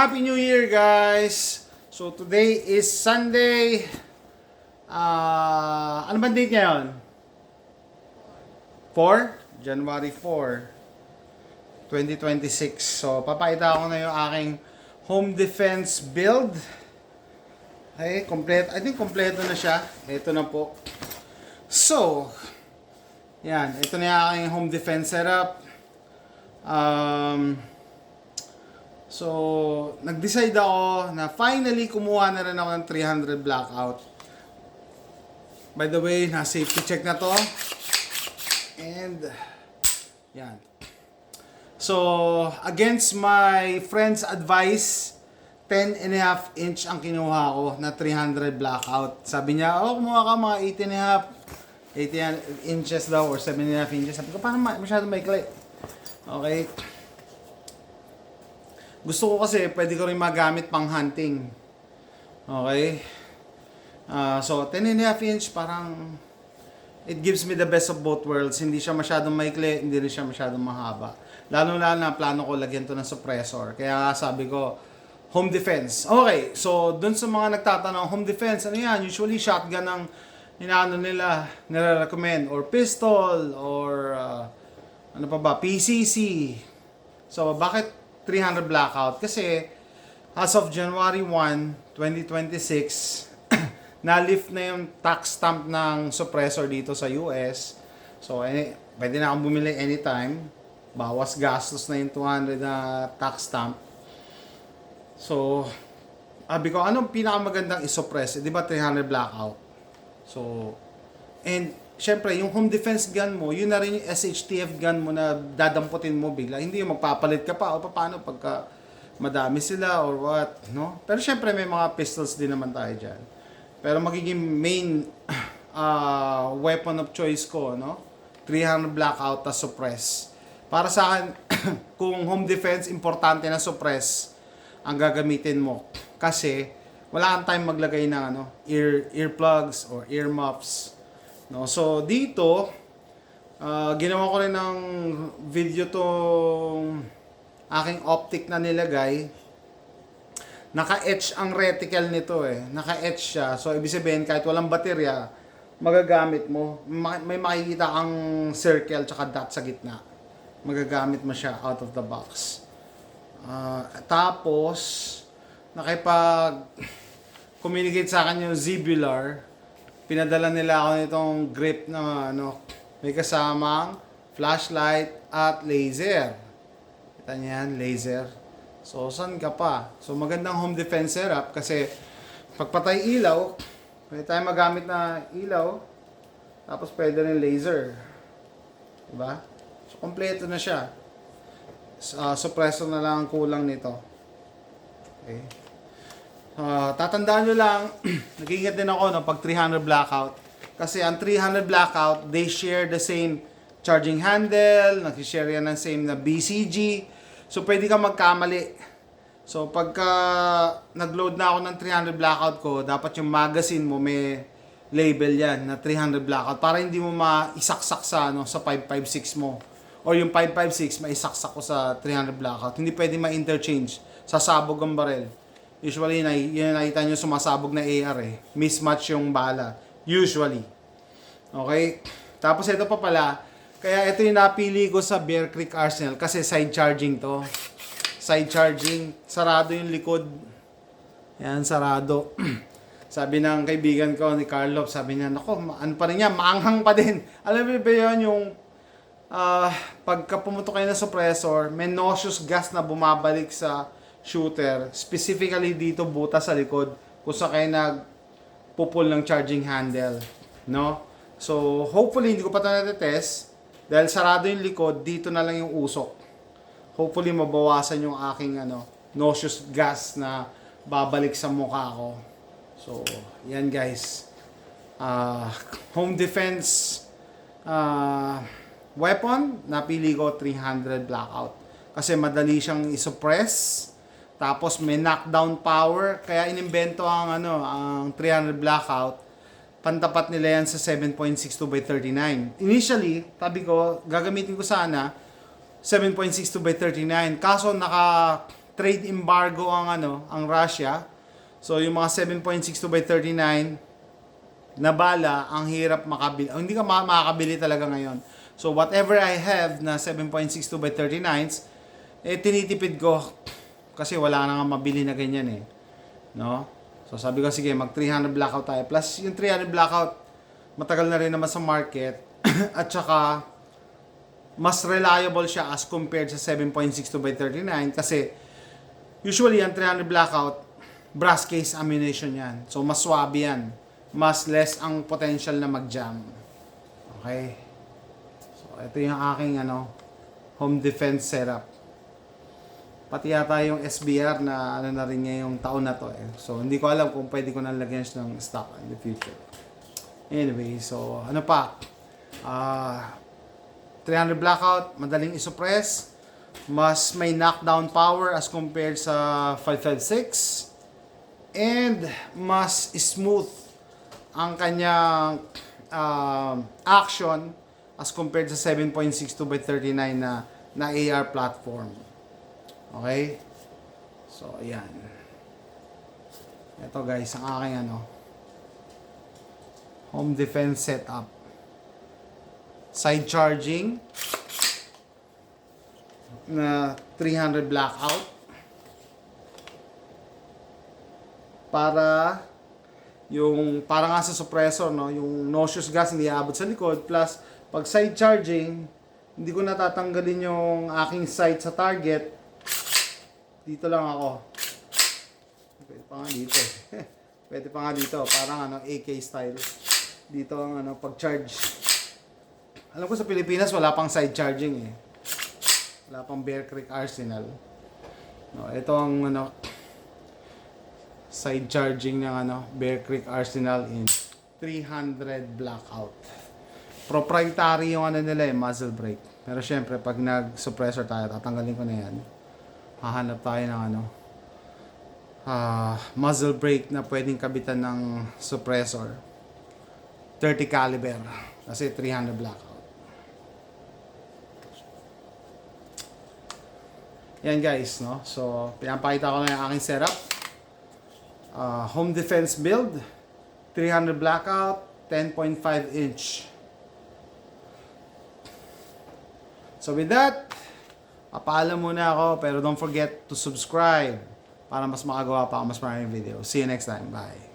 Happy New Year, guys! So, today is Sunday. Ano ba date ngayon? 4? January 4, 2026. So, papakita ko na yung aking home defense build. Okay, complete. I think kompleto na siya. Ito na po. So, yan. Ito na yung aking home defense setup. So, nag-decide ako na finally kumuha na rin ako ng 300 blackout. By the way, na-safety check na to. And, yan. So, against my friend's advice, 10.5 inch ang kinuha ko na 300 blackout. Sabi niya, kumuha ka mga 8.5 inches daw or 7.5 inches. Sabi ko, parang masyado maikli. Okay. Gusto ko kasi pwede ko rin magamit pang hunting. Okay. So 10.5 inch parang it gives me the best of both worlds. Hindi siya masyadong maikli, hindi rin siya masyadong mahaba. Lalo na plano ko lagyan to ng suppressor. Kaya sabi ko, home defense. Okay, so dun sa mga nagtatanong, home defense, ano yan? Usually shotgun ang inaano nila, nire-recommend. Or pistol, or ano pa ba, PCC. So bakit 300 blackout? Kasi as of January 1, 2026, na-lift na yung tax stamp ng suppressor dito sa US. So, pwede na akong bumili anytime. Bawas gastos na yung 200 na tax stamp. So, sabi ko, anong pinakamagandang isuppress? Di ba 300 blackout? So, and syempre, yung home defense gun mo, yun na rin yung SHTF gun mo na dadamputin mo bigla. Hindi yung magpapalit ka pa o paano pagka madami sila or what, no? Pero syempre, may mga pistols din naman tayo dyan. Pero magiging main weapon of choice ko, no? 300 blackout na suppress. Para sa akin, kung home defense, importante na suppress ang gagamitin mo. Kasi, wala kang time maglagay ng earplugs or earmuffs. No, so dito, ginawa ko rin ng video tong aking optic na nilagay. Naka-etch ang reticle nito eh. Naka-etch siya. So ibig sabihin kahit walang baterya, magagamit mo. May makikita kang circle tsaka dot sa gitna. Magagamit mo siya out of the box. Tapos, nakipag-communicate sa akin yung Zibular. Pinadala nila ako nitong grip na may kasamang flashlight at laser. Kita niyo yan, laser. So, saan ka pa? So, magandang home defense setup kasi pagpatay ilaw, pwede tayo magamit na ilaw, tapos pwede rin laser. Diba? So, kompleto na siya. Suppressor na lang ang kulang nito. Okay. Tatandaan nyo lang, nag-ingat din ako pag 300 blackout. Kasi ang 300 blackout, they share the same charging handle, nag-share yan ng same na BCG. So, pwede ka magkamali. So, pagka nag-load na ako ng 300 blackout ko, dapat yung magazine mo may label yan na 300 blackout para hindi mo maisaksak sa 556 mo. Or yung 556, maisaksak ko sa 300 blackout. Hindi pwede ma-interchange. Sasabog ang barel. Usually, yun nakita nyo sumasabog na AR eh. Mismatch yung bala. Usually. Okay? Tapos ito pa pala. Kaya ito yung napili ko sa Bear Creek Arsenal. Kasi side charging to. Side charging. Sarado yung likod. Yan, sarado. Sabi ng kaibigan ko ni Carlo, sabi niya, nako, ano pa rin yan? Maanghang pa din. Alam mo ba yun yung pagka pumutok kayo ng suppressor, may nauseous gas na bumabalik sa shooter, specifically dito butas sa likod kung sa kayo nagpupul ng charging handle, no? So, hopefully hindi ko pa ito natetest dahil sarado yung likod, dito na lang yung usok. Hopefully mabawasan yung aking nauseous gas na babalik sa mukha ko. So, yan guys. Home defense weapon, napili ko 300 blackout kasi madali siyang isuppress. Tapos may knockdown power, kaya inimbento ang ang 300 blackout. Pantapat nila yan sa 7.62/39. Initially, sabi ko, gagamitin ko sana 7.62/39. Kaso naka trade embargo ang Russia. So yung mga 7.62/39 na bala, ang hirap makabili. Hindi ka makakabili talaga ngayon. So whatever I have na 7.62/39, tinitipid ko kasi wala na nga mabili na ganyan eh. No? So sabi ko, sige, mag 300 blackout tayo. Plus yung 300 blackout, matagal na rin naman sa market. At saka, mas reliable siya as compared sa 7.62/39 kasi usually yung 300 blackout, brass case ammunition yan. So mas swabe yan. Mas less ang potential na mag-jam. Okay? So ito yung aking home defense setup. Pati yata yung SBR na na rin niya yung taon na to eh. So hindi ko alam kung pwede ko na lagyan siya ng stock in the future. Anyway, so 300 blackout, madaling isuppress, mas may knockdown power as compared sa 5.56, and mas smooth ang kanyang action as compared sa 7.62/39 na AR platform. Okay? So, ayan. Ito guys, ang aking home defense setup. Side charging na 300 blackout para nga sa suppressor, yung noxious gas hindi aabot sa likod, plus pag side charging hindi ko natatanggalin yung aking sight sa target. Dito lang ako. Pwede pa nga dito. Pwede pa nga dito, parang AK style. Dito ang pag-charge. Alam ko sa Pilipinas wala pang side charging eh. Wala pang Bear Creek Arsenal. Ito ang side charging ng Bear Creek Arsenal in 300 blackout. Proprietary yung nila muzzle brake. Pero syempre pag nag-suppressor tayo, tatanggalin ko na yan. Hahanap tayo ng muzzle brake na pwedeng kabitan ng suppressor. 30 caliber kasi 300 blackout. Yan guys, so pinapakita ko na yung aking setup. Home defense build, 300 blackout, 10.5 inch. So with that, papaalam muna ako, pero don't forget to subscribe para mas makagawa pa ako mas maraming video. See you next time. Bye.